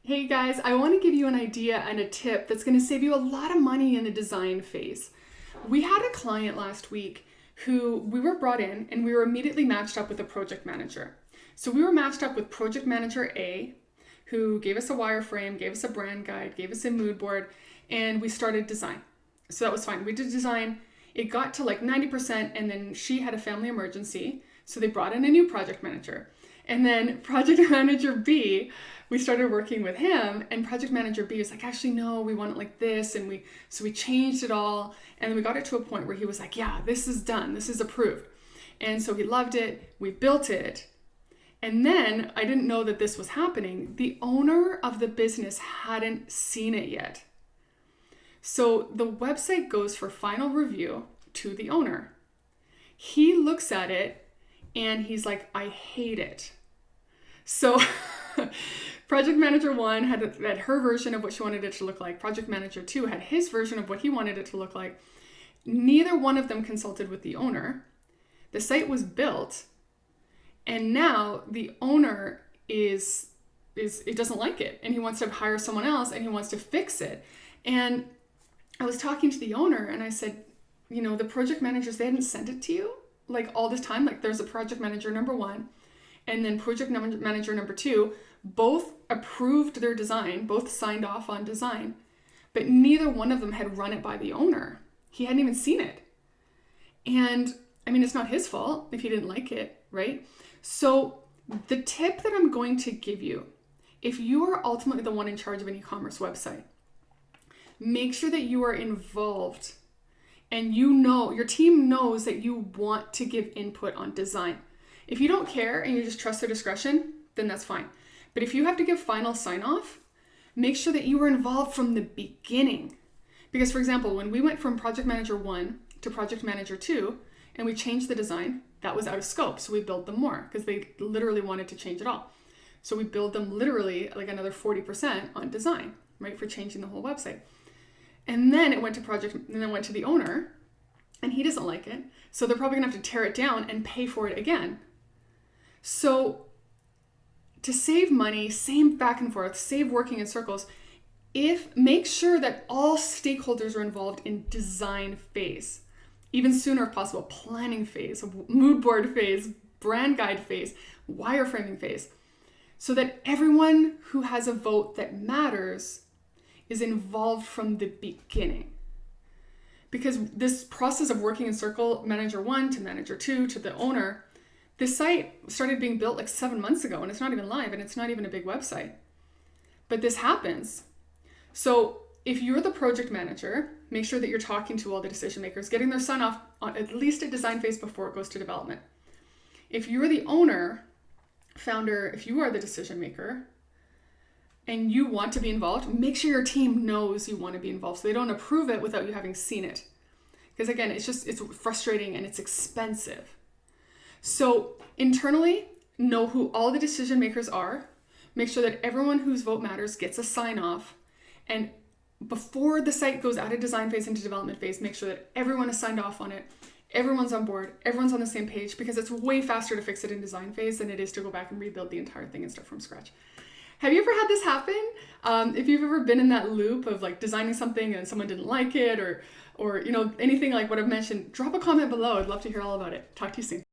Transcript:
Hey guys, I want to give you an idea and a tip that's going to save you a lot of money in the design phase. We had a client last week who we were brought in and we were immediately matched up with a project manager. So we were matched up with project manager A, who gave us a wireframe, gave us a brand guide, gave us a mood board, and we started design. So that was fine. We did design. It got to like 90%, and then she had a family emergency. So they brought in a new project manager. And then project manager B, we started working with him, and project manager B was like, actually, no, we want it like this. And we changed it all. And then we got it to a point where he was like, yeah, this is done. This is approved. And so he loved it. We built it. And then I didn't know that this was happening. The owner of the business hadn't seen it yet. So the website goes for final review to the owner. He looks at it and he's like, I hate it. So project manager 1 had her version of what she wanted it to look like. Project manager 2 had his version of what he wanted it to look like. Neither one of them consulted with the owner. The site was built, and now the owner is it doesn't like it, and he wants to hire someone else, and he wants to fix it. And I was talking to the owner, and I said, the project managers, they hadn't sent it to you like all this time. Like, there's a project manager number 1 and then project manager number 2, both approved their design, both signed off on design, but neither one of them had run it by the owner. He hadn't even seen it. And I mean, it's not his fault if he didn't like it, right? So the tip that I'm going to give you, if you are ultimately the one in charge of an e-commerce website, make sure that you are involved and your team knows that you want to give input on design. If you don't care and you just trust their discretion, then that's fine. But if you have to give final sign off, make sure that you were involved from the beginning. Because for example, when we went from project manager 1 to project manager 2 and we changed the design, that was out of scope. So we built them more because they literally wanted to change it all. So we build them literally like another 40% on design, right? For changing the whole website. And then it went to the owner, and he doesn't like it. So they're probably gonna have to tear it down and pay for it again. So to save money, same back and forth, save working in circles, make sure that all stakeholders are involved in design phase, even sooner if possible, planning phase, mood board phase, brand guide phase, wireframing phase, so that everyone who has a vote that matters is involved from the beginning. Because this process of working in circle, manager 1 to manager 2 to the owner, this site started being built like 7 months ago, and it's not even live, and it's not even a big website. But this happens. So if you're the project manager, make sure that you're talking to all the decision makers, getting their sign off on at least a design phase before it goes to development. If you're the owner, founder, if you are the decision maker, and you want to be involved, make sure your team knows you want to be involved so they don't approve it without you having seen it. Because again, it's frustrating and it's expensive. So internally, know who all the decision makers are. Make sure that everyone whose vote matters gets a sign off. And before the site goes out of design phase into development phase, make sure that everyone is signed off on it. Everyone's on board. Everyone's on the same page, because it's way faster to fix it in design phase than it is to go back and rebuild the entire thing and start from scratch. Have you ever had this happen? If you've ever been in that loop of like designing something and someone didn't like it or anything like what I've mentioned, drop a comment below. I'd love to hear all about it. Talk to you soon.